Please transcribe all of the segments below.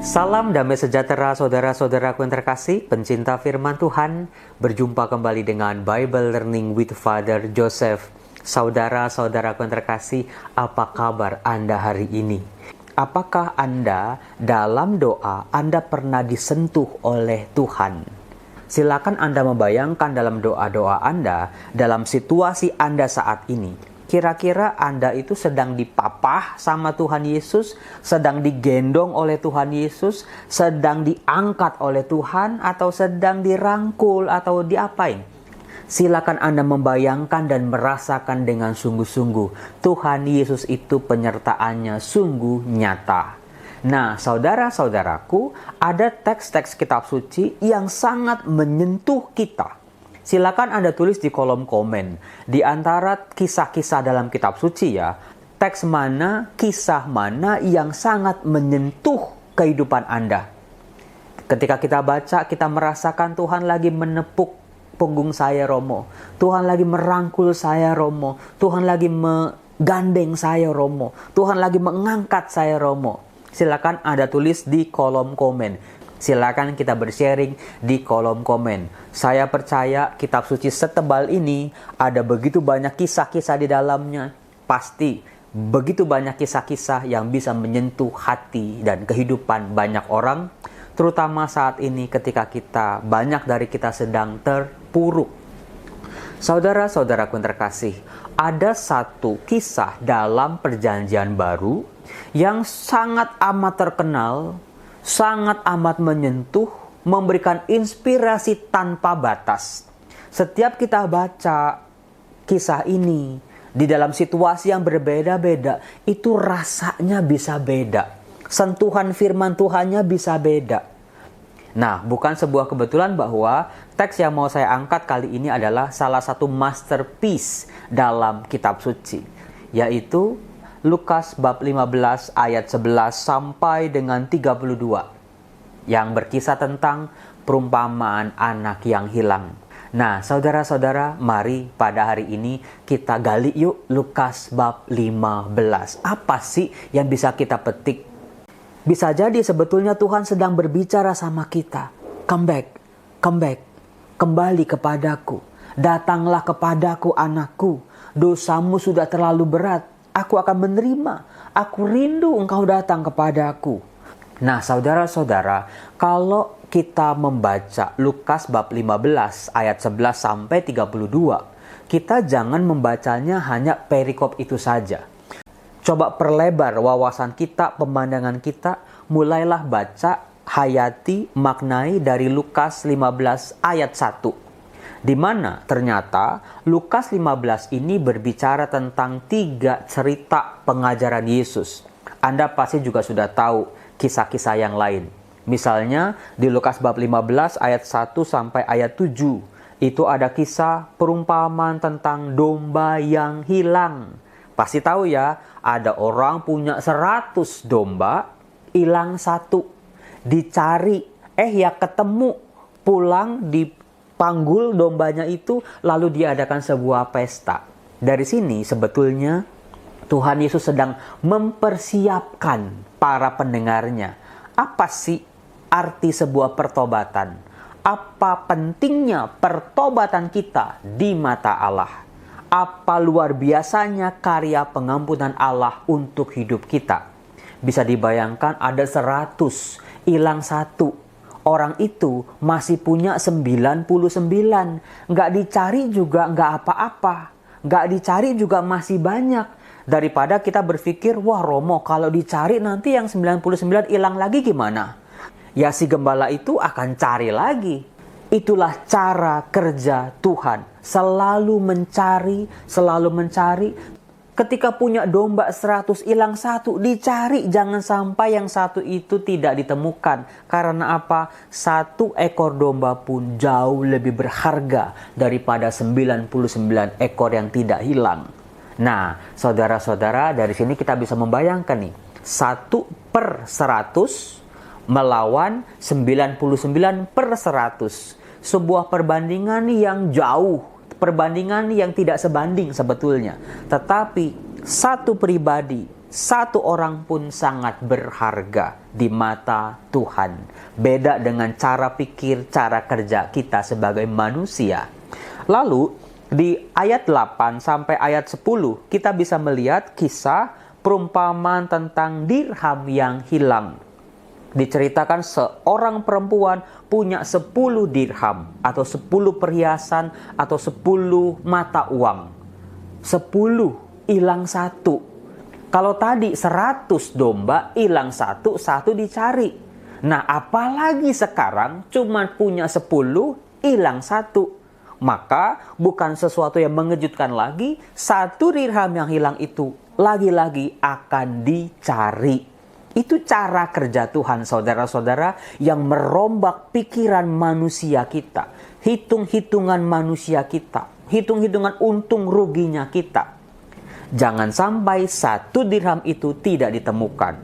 Salam damai sejahtera saudara-saudaraku yang terkasih, pencinta firman Tuhan. Berjumpa kembali dengan Bible Learning with Father Joseph. Saudara-saudaraku yang terkasih, apa kabar Anda hari ini? Apakah Anda dalam doa Anda pernah disentuh oleh Tuhan? Silakan Anda membayangkan dalam doa-doa Anda, dalam situasi Anda saat ini. Kira-kira Anda itu sedang dipapah sama Tuhan Yesus, sedang digendong oleh Tuhan Yesus, sedang diangkat oleh Tuhan, atau sedang dirangkul, atau diapain? Silakan Anda membayangkan dan merasakan dengan sungguh-sungguh. Tuhan Yesus itu penyertaannya sungguh nyata. Nah, saudara-saudaraku, ada teks-teks kitab suci yang sangat menyentuh kita. Silakan Anda tulis di kolom komen. Di antara kisah-kisah dalam kitab suci ya, teks mana, kisah mana yang sangat menyentuh kehidupan Anda. Ketika kita baca, kita merasakan Tuhan lagi menepuk punggung saya Romo. Tuhan lagi merangkul saya Romo. Tuhan lagi menggandeng saya Romo. Tuhan lagi mengangkat saya Romo. Silakan Anda tulis di kolom komen. Silakan kita bersharing di kolom komen. Saya percaya kitab suci setebal ini ada begitu banyak kisah-kisah di dalamnya. Pasti begitu banyak kisah-kisah yang bisa menyentuh hati dan kehidupan banyak orang. Terutama saat ini ketika banyak dari kita sedang terpuruk. Saudara-saudaraku yang terkasih, ada satu kisah dalam Perjanjian Baru yang sangat amat terkenal, sangat amat menyentuh, memberikan inspirasi tanpa batas. Setiap kita baca kisah ini di dalam situasi yang berbeda-beda, itu rasanya bisa beda. Sentuhan firman Tuhannya bisa beda. Nah, bukan sebuah kebetulan bahwa teks yang mau saya angkat kali ini adalah salah satu masterpiece dalam kitab suci, yaitu Lukas bab 15 ayat 11 sampai dengan 32 yang berkisah tentang perumpamaan anak yang hilang. Nah, saudara-saudara, mari pada hari ini kita gali yuk Lukas bab 15. Apa sih yang bisa kita petik? Bisa jadi sebetulnya Tuhan sedang berbicara sama kita. Come back, kembali kepadaku. Datanglah kepadaku anakku, dosamu sudah terlalu berat. Aku akan menerima. Aku rindu engkau datang kepadaku. Nah, saudara-saudara, kalau kita membaca Lukas bab 15 ayat 11 sampai 32, kita jangan membacanya hanya perikop itu saja. Coba perlebar wawasan kita, pemandangan kita, mulailah baca, hayati, maknai dari Lukas 15 ayat 1. Di mana ternyata Lukas 15 ini berbicara tentang 3 cerita pengajaran Yesus. Anda pasti juga sudah tahu kisah-kisah yang lain. Misalnya di Lukas bab 15 ayat 1 sampai ayat 7. Itu ada kisah perumpamaan tentang domba yang hilang. Pasti tahu ya, ada orang punya 100 domba, hilang 1. Dicari, ya ketemu, pulang dipanggul dombanya itu, lalu diadakan sebuah pesta. Dari sini sebetulnya Tuhan Yesus sedang mempersiapkan para pendengarnya. Apa sih arti sebuah pertobatan? Apa pentingnya pertobatan kita di mata Allah? Apa luar biasanya karya pengampunan Allah untuk hidup kita? Bisa dibayangkan ada 100, hilang 1. Orang itu masih punya 99. Nggak dicari juga nggak apa-apa. Nggak dicari juga masih banyak. Daripada kita berpikir, wah Romo kalau dicari nanti yang 99 hilang lagi gimana? Ya si gembala itu akan cari lagi. Itulah cara kerja Tuhan. Selalu mencari. Ketika punya domba 100 hilang 1, dicari. Jangan sampai yang 1 itu tidak ditemukan. Karena apa? 1 ekor domba pun jauh lebih berharga daripada 99 ekor yang tidak hilang. Nah, saudara-saudara, dari sini kita bisa membayangkan nih. 1/100 melawan 99/100. Sebuah perbandingan yang jauh, perbandingan yang tidak sebanding sebetulnya. Tetapi satu pribadi, satu orang pun sangat berharga di mata Tuhan. Beda dengan cara pikir, cara kerja kita sebagai manusia. Lalu di ayat 8 sampai ayat 10 kita bisa melihat kisah perumpamaan tentang dirham yang hilang. Diceritakan seorang perempuan punya 10 dirham atau 10 perhiasan atau 10 mata uang. 10 hilang 1. Kalau tadi 100 domba hilang 1 dicari. Nah, apalagi sekarang cuma punya 10 hilang 1. Maka bukan sesuatu yang mengejutkan lagi, 1 dirham yang hilang itu lagi-lagi akan dicari. Itu cara kerja Tuhan, saudara-saudara, yang merombak pikiran manusia kita. Hitung-hitungan manusia kita. Hitung-hitungan untung ruginya kita. Jangan sampai 1 dirham itu tidak ditemukan.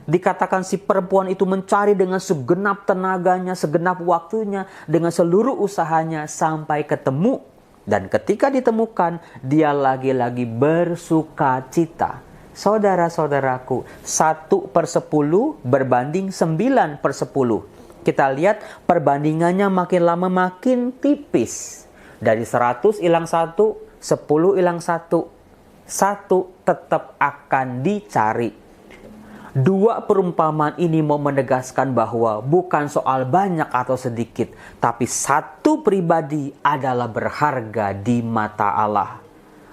Dikatakan si perempuan itu mencari dengan segenap tenaganya, segenap waktunya, dengan seluruh usahanya sampai ketemu. Dan ketika ditemukan, dia lagi-lagi bersuka cita. Saudara-saudaraku, 1/10 berbanding 9/10. Kita lihat perbandingannya makin lama makin tipis. Dari 100 hilang 1, 10 hilang 1. 1 tetap akan dicari. 2 perumpamaan ini mau menegaskan bahwa bukan soal banyak atau sedikit, tapi 1 pribadi adalah berharga di mata Allah.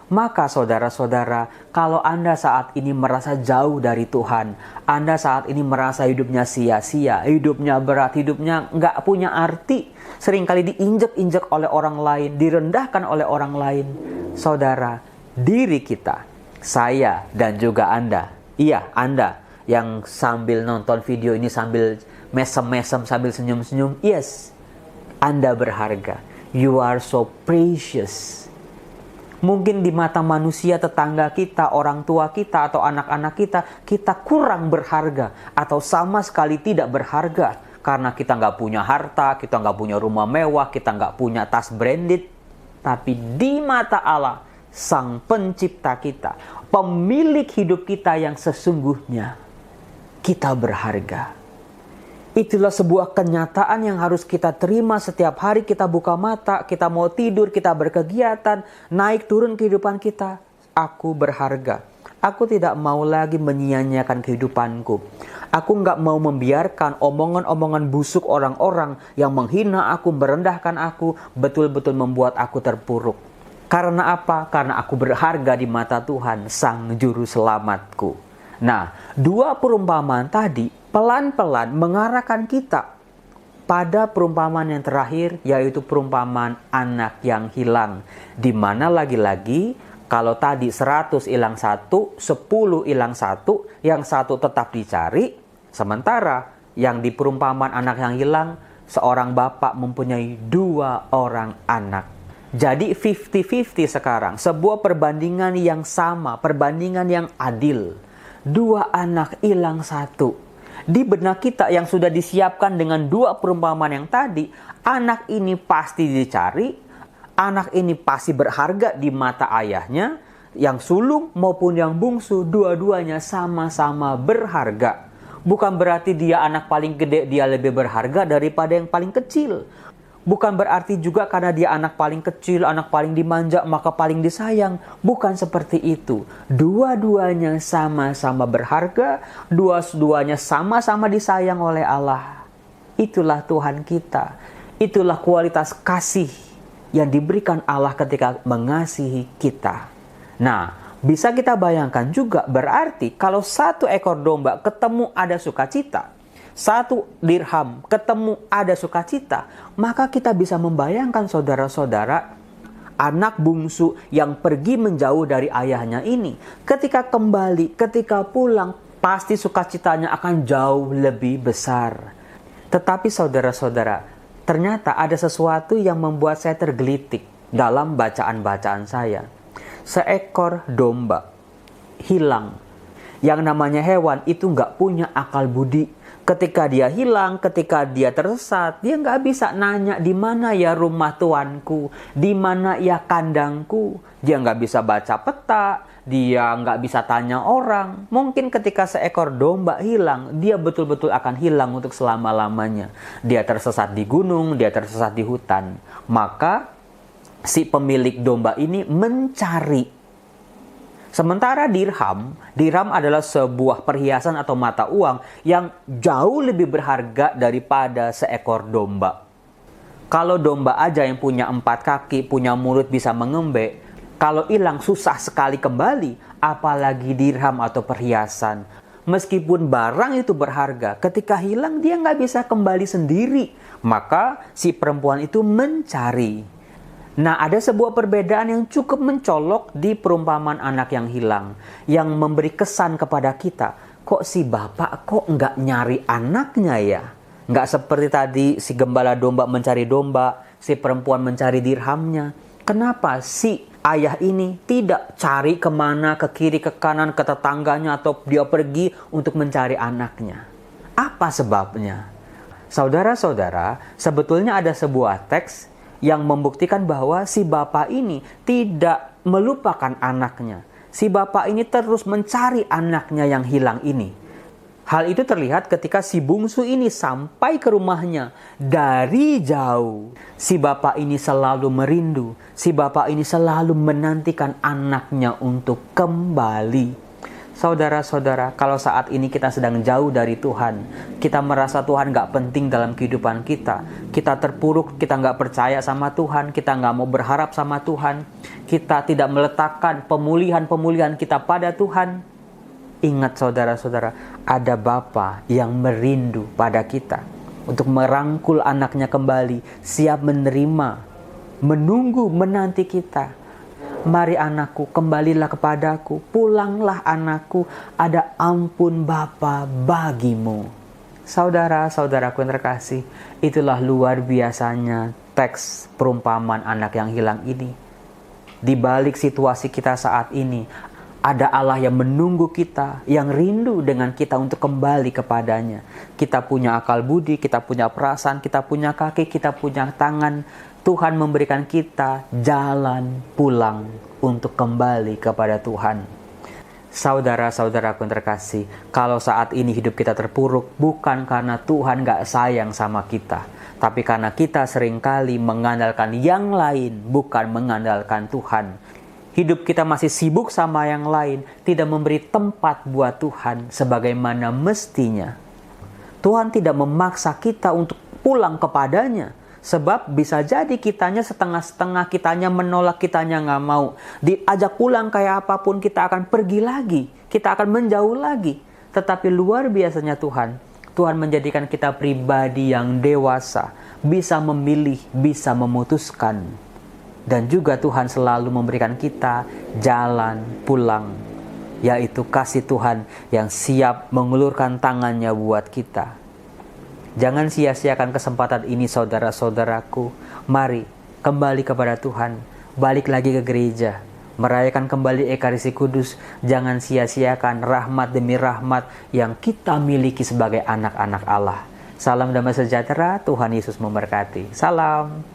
Maka saudara-saudara, kalau Anda saat ini merasa jauh dari Tuhan, Anda saat ini merasa hidupnya sia-sia, hidupnya berat, hidupnya nggak punya arti, seringkali diinjek-injek oleh orang lain, direndahkan oleh orang lain. Saudara, diri kita, saya dan juga Anda, iya Anda yang sambil nonton video ini sambil mesem-mesem, sambil senyum-senyum, yes, Anda berharga. You are so precious. Mungkin di mata manusia, tetangga kita, orang tua kita, atau anak-anak kita, kita kurang berharga atau sama sekali tidak berharga karena kita nggak punya harta, kita nggak punya rumah mewah, kita nggak punya tas branded. Tapi di mata Allah, Sang Pencipta kita, pemilik hidup kita yang sesungguhnya, kita berharga. Itulah sebuah kenyataan yang harus kita terima setiap hari kita buka mata, kita mau tidur, kita berkegiatan, naik turun kehidupan kita. Aku berharga. Aku tidak mau lagi menyia-nyiakan kehidupanku. Aku nggak mau membiarkan omongan-omongan busuk orang-orang yang menghina aku, merendahkan aku, betul-betul membuat aku terpuruk. Karena apa? Karena aku berharga di mata Tuhan, Sang Juru Selamatku. Nah, 2 perumpamaan tadi pelan-pelan mengarahkan kita pada perumpamaan yang terakhir, yaitu perumpamaan anak yang hilang. Di mana lagi-lagi, kalau tadi 100 hilang 1, 10 hilang 1, yang 1 tetap dicari. Sementara yang di perumpamaan anak yang hilang, seorang bapak mempunyai 2 orang anak. Jadi 50-50 sekarang, sebuah perbandingan yang sama, perbandingan yang adil. 2 anak hilang 1. Di benak kita yang sudah disiapkan dengan 2 perumpamaan yang tadi, anak ini pasti dicari, anak ini pasti berharga di mata ayahnya, yang sulung maupun yang bungsu, dua-duanya sama-sama berharga. Bukan berarti dia anak paling gede, dia lebih berharga daripada yang paling kecil. Bukan berarti juga karena dia anak paling kecil, anak paling dimanja, maka paling disayang. Bukan seperti itu. Dua-duanya sama-sama berharga, dua-duanya sama-sama disayang oleh Allah. Itulah Tuhan kita. Itulah kualitas kasih yang diberikan Allah ketika mengasihi kita. Nah, bisa kita bayangkan juga berarti kalau 1 ekor domba ketemu ada sukacita, 1 dirham ketemu ada sukacita, maka kita bisa membayangkan saudara-saudara, anak bungsu yang pergi menjauh dari ayahnya ini, ketika kembali, ketika pulang, pasti sukacitanya akan jauh lebih besar. Tetapi saudara-saudara, ternyata ada sesuatu yang membuat saya tergelitik dalam bacaan-bacaan saya. Seekor domba hilang. Yang namanya hewan itu nggak punya akal budi. Ketika dia hilang, ketika dia tersesat, dia nggak bisa nanya di mana ya rumah tuanku, di mana ya kandangku. Dia nggak bisa baca peta, dia nggak bisa tanya orang. Mungkin ketika seekor domba hilang, dia betul-betul akan hilang untuk selama-lamanya. Dia tersesat di gunung, dia tersesat di hutan. Maka si pemilik domba ini mencari. Sementara dirham adalah sebuah perhiasan atau mata uang yang jauh lebih berharga daripada seekor domba. Kalau domba aja yang punya 4 kaki, punya mulut bisa mengembek, kalau hilang susah sekali kembali, apalagi dirham atau perhiasan. Meskipun barang itu berharga, ketika hilang dia nggak bisa kembali sendiri. Maka si perempuan itu mencari. Nah, ada sebuah perbedaan yang cukup mencolok di perumpamaan anak yang hilang, yang memberi kesan kepada kita. Kok si bapak kok nggak nyari anaknya ya? Nggak seperti tadi si gembala domba mencari domba, si perempuan mencari dirhamnya. Kenapa si ayah ini tidak cari kemana, ke kiri, ke kanan, ke tetangganya, atau dia pergi untuk mencari anaknya? Apa sebabnya? Saudara-saudara, sebetulnya ada sebuah teks yang membuktikan bahwa si bapak ini tidak melupakan anaknya. Si bapak ini terus mencari anaknya yang hilang ini. Hal itu terlihat ketika si bungsu ini sampai ke rumahnya dari jauh. Si bapak ini selalu merindu. Si bapak ini selalu menantikan anaknya untuk kembali. Saudara-saudara, kalau saat ini kita sedang jauh dari Tuhan, kita merasa Tuhan gak penting dalam kehidupan kita, kita terpuruk, kita gak percaya sama Tuhan, kita gak mau berharap sama Tuhan, kita tidak meletakkan pemulihan-pemulihan kita pada Tuhan. Ingat saudara-saudara, ada Bapa yang merindu pada kita untuk merangkul anaknya kembali, siap menerima, menunggu, menanti kita. Mari anakku, kembalilah kepadaku, pulanglah anakku, ada ampun Bapa bagimu. Saudara-saudaraku yang terkasih, itulah luar biasanya teks perumpamaan anak yang hilang ini. Di balik situasi kita saat ini, ada Allah yang menunggu kita, yang rindu dengan kita untuk kembali kepadanya. Kita punya akal budi, kita punya perasaan, kita punya kaki, kita punya tangan. Tuhan memberikan kita jalan pulang untuk kembali kepada Tuhan. Saudara-saudaraku yang terkasih, kalau saat ini hidup kita terpuruk, bukan karena Tuhan gak sayang sama kita, tapi karena kita seringkali mengandalkan yang lain, bukan mengandalkan Tuhan. Hidup kita masih sibuk sama yang lain, tidak memberi tempat buat Tuhan sebagaimana mestinya. Tuhan tidak memaksa kita untuk pulang kepadanya. Sebab bisa jadi kitanya setengah-setengah, kitanya menolak, kitanya nggak mau. Diajak pulang kayak apapun kita akan pergi lagi. Kita akan menjauh lagi. Tetapi luar biasanya Tuhan menjadikan kita pribadi yang dewasa. Bisa memilih, bisa memutuskan. Dan juga Tuhan selalu memberikan kita jalan pulang. Yaitu kasih Tuhan yang siap mengulurkan tangannya buat kita. Jangan sia-siakan kesempatan ini saudara-saudaraku. Mari kembali kepada Tuhan. Balik lagi ke gereja. Merayakan kembali Ekaristi Kudus. Jangan sia-siakan rahmat demi rahmat yang kita miliki sebagai anak-anak Allah. Salam damai sejahtera, Tuhan Yesus memberkati. Salam.